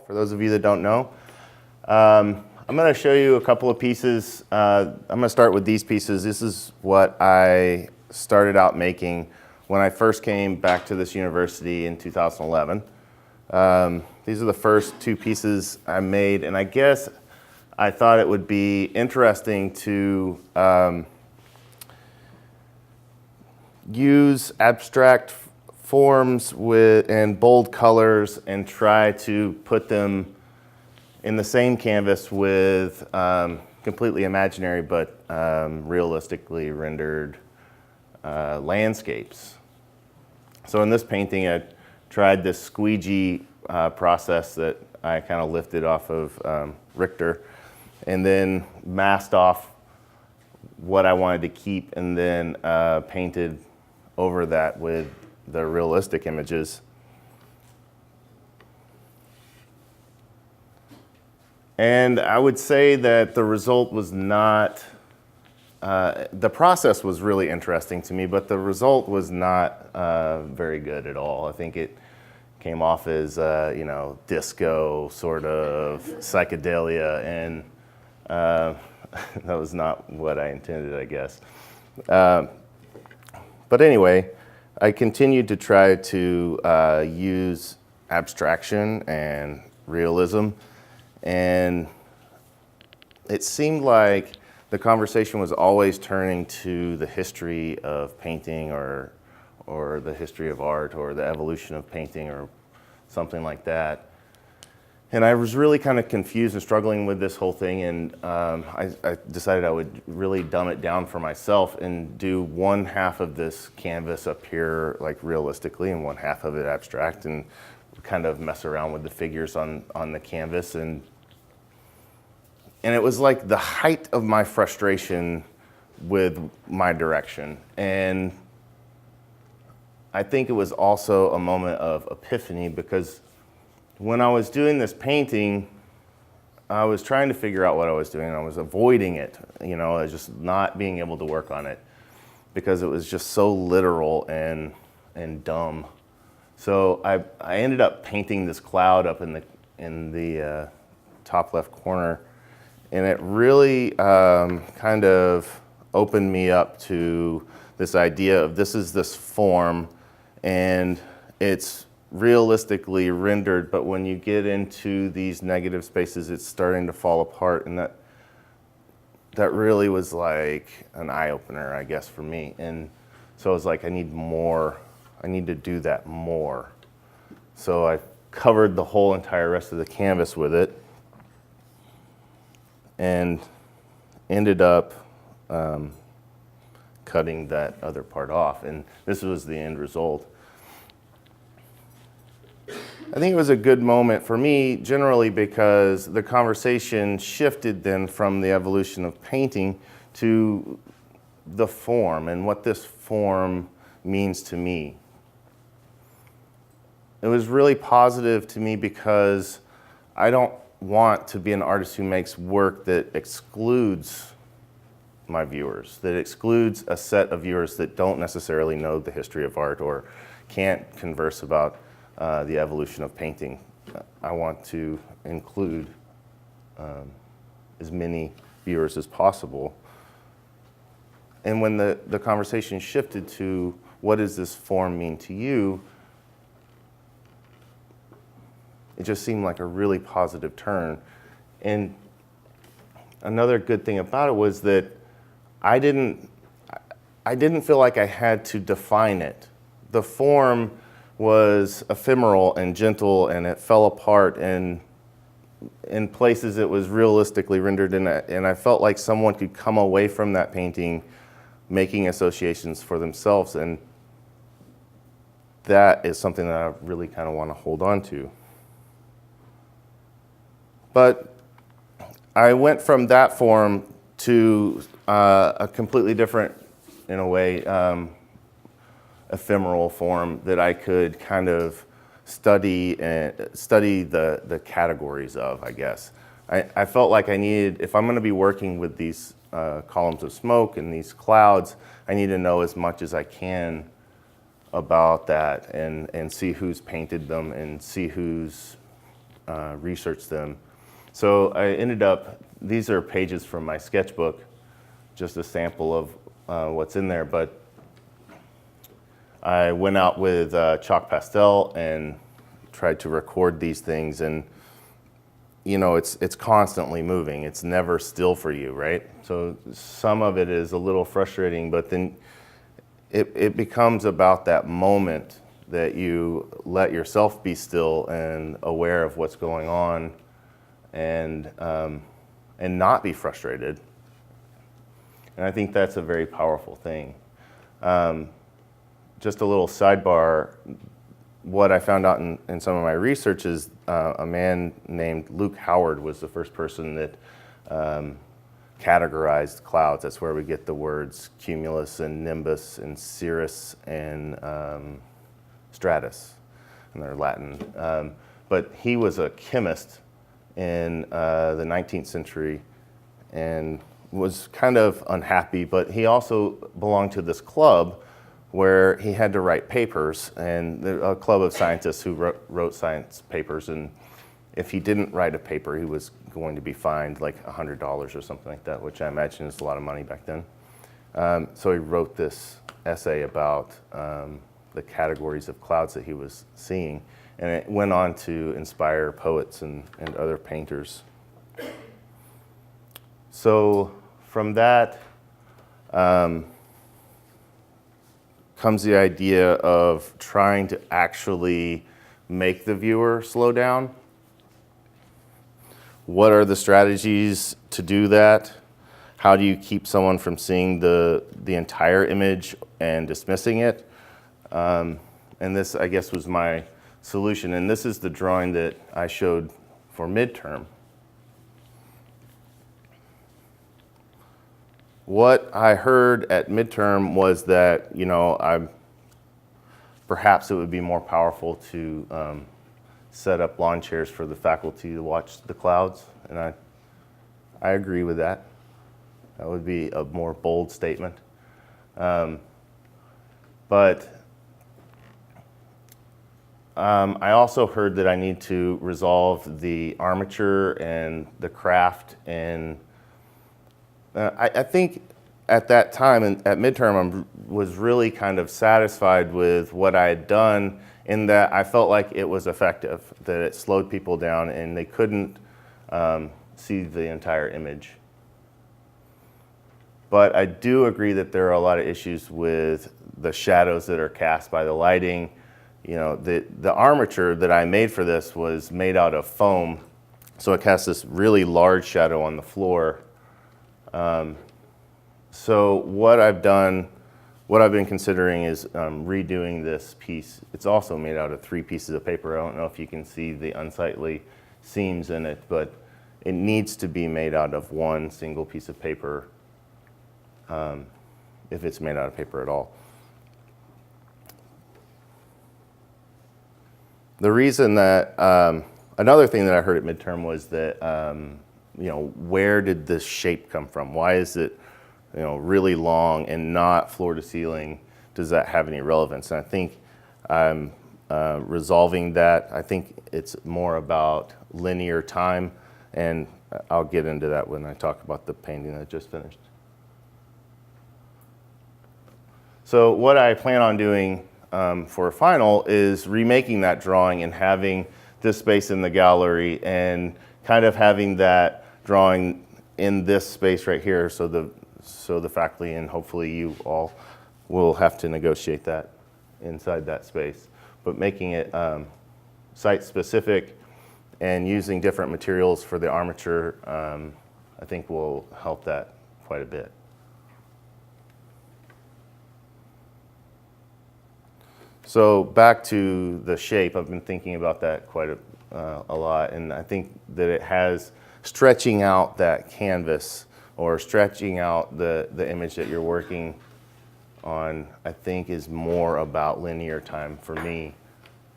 For those of you that don't know, I'm going to show you a couple of pieces. I'm going to start with these pieces. This is what I started out making when I first came back to this university in 2011. These are the first two pieces I made, and I guess I thought it would be interesting to use abstract forms and bold colors and try to put them in the same canvas with completely imaginary but realistically rendered landscapes. So in this painting, I tried this squeegee process that I kind of lifted off of Richter and then masked off what I wanted to keep and then painted over that with the realistic images. And I would say that the result was not, the process was really interesting to me, but the result was not very good at all. I think it came off as, disco, sort of psychedelia, and that was not what I intended, I guess. But anyway, I continued to try to use abstraction and realism, and it seemed like the conversation was always turning to the history of painting or the history of art or the evolution of painting or something like that. And I was really kind of confused and struggling with this whole thing, and I decided I would really dumb it down for myself and do one half of this canvas up here like realistically and one half of it abstract, and kind of mess around with the figures on the canvas. And it was like the height of my frustration with my direction. And I think it was also a moment of epiphany, because when I was doing this painting, I was trying to figure out what I was doing. I was avoiding it, I was just not being able to work on it because it was just so literal and dumb. So I ended up painting this cloud up in the top left corner, and it really kind of opened me up to this idea of this is this form, and it's realistically rendered, but when you get into these negative spaces, it's starting to fall apart, and that really was like an eye-opener, I guess, for me. And so I was like, I need to do that more. So I covered the whole entire rest of the canvas with it and ended up cutting that other part off, and this was the end result. I think it was a good moment for me generally because the conversation shifted then from the evolution of painting to the form and what this form means to me. It was really positive to me because I don't want to be an artist who makes work that excludes my viewers, that excludes a set of viewers that don't necessarily know the history of art or can't converse about the evolution of painting. I want to include as many viewers as possible. And when the conversation shifted to what does this form mean to you, it just seemed like a really positive turn. And another good thing about it was that I didn't feel like I had to define it. The form was ephemeral and gentle, and it fell apart, and in places it was realistically rendered, and I felt like someone could come away from that painting making associations for themselves, and that is something that I really kind of want to hold on to. But I went from that form to a completely different, in a way, ephemeral form that I could kind of study the categories of, I guess. I felt like I needed, if I'm going to be working with these columns of smoke and these clouds, I need to know as much as I can about that and see who's painted them and see who's research them. So I ended up, these are pages from my sketchbook, just a sample of what's in there, but I went out with chalk pastel and tried to record these things, and you know, it's constantly moving. It's never still for you, right? So some of it is a little frustrating, but then it becomes about that moment that you let yourself be still and aware of what's going on, and not be frustrated. And I think that's a very powerful thing. Just a little sidebar, what I found out in some of my research is a man named Luke Howard was the first person that categorized clouds. That's where we get the words cumulus and nimbus and cirrus and stratus, and they're Latin. But he was a chemist in the 19th century and was kind of unhappy, but he also belonged to this club where he had to write papers, and a club of scientists who wrote science papers, and if he didn't write a paper, he was going to be fined like $100 or something like that, which I imagine is a lot of money back then. So he wrote this essay about the categories of clouds that he was seeing, and it went on to inspire poets and other painters. So from that comes the idea of trying to actually make the viewer slow down. What are the strategies to do that? How do you keep someone from seeing the entire image and dismissing it? And this, I guess, was my solution. And this is the drawing that I showed for midterm. What I heard at midterm was that, you know, perhaps it would be more powerful to set up lawn chairs for the faculty to watch the clouds, and I agree with that. That would be a more bold statement. But I also heard that I need to resolve the armature and the craft, and I think at that time and at midterm I was really kind of satisfied with what I had done, in that I felt like it was effective, that it slowed people down and they couldn't see the entire image. But I do agree that there are a lot of issues with the shadows that are cast by the lighting. You know, the armature that I made for this was made out of foam, so it casts this really large shadow on the floor. So what I've been considering is redoing this piece. It's also made out of 3 pieces of paper. I don't know if you can see the unsightly seams in it, but it needs to be made out of 1 single piece of paper, if it's made out of paper at all. The reason that, another thing that I heard at midterm was that, you know, where did this shape come from? Why is it, you know, really long and not floor to ceiling? Does that have any relevance? And I think I'm resolving that. I think it's more about linear time, and I'll get into that when I talk about the painting that I just finished. So what I plan on doing for a final is remaking that drawing and having this space in the gallery and kind of having that drawing in this space right here, so the faculty and hopefully you all will have to negotiate that inside that space. But making it site specific and using different materials for the armature, I think will help that quite a bit. So back to the shape, I've been thinking about that quite a lot, and I think that it has stretching out that canvas or stretching out the image that you're working on, I think is more about linear time for me.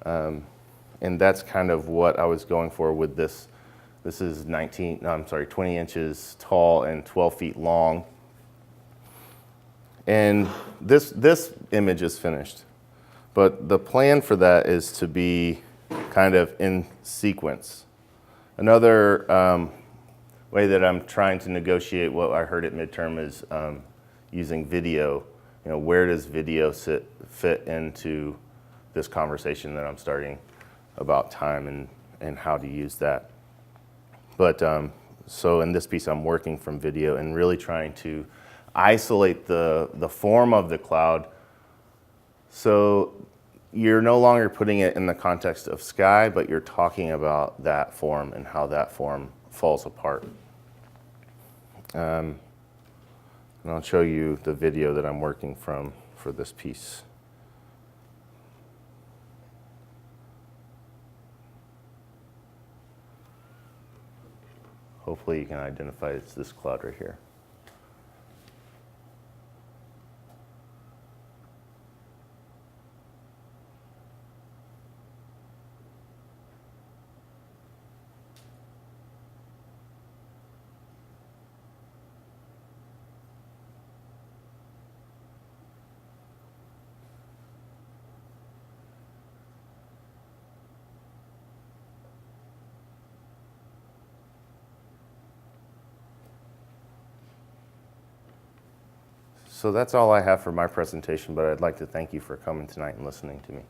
And that's kind of what I was going for with this. This is 20 inches tall and 12 feet long. And this image is finished. But the plan for that is to be kind of in sequence. Another way that I'm trying to negotiate what I heard at midterm is using video. Where does video fit into this conversation that I'm starting about time and how to use that? But so in this piece, I'm working from video and really trying to isolate the form of the cloud. So you're no longer putting it in the context of sky, but you're talking about that form and how that form falls apart. And I'll show you the video that I'm working from for this piece. Hopefully you can identify it's this cloud right here. So that's all I have for my presentation, but I'd like to thank you for coming tonight and listening to me.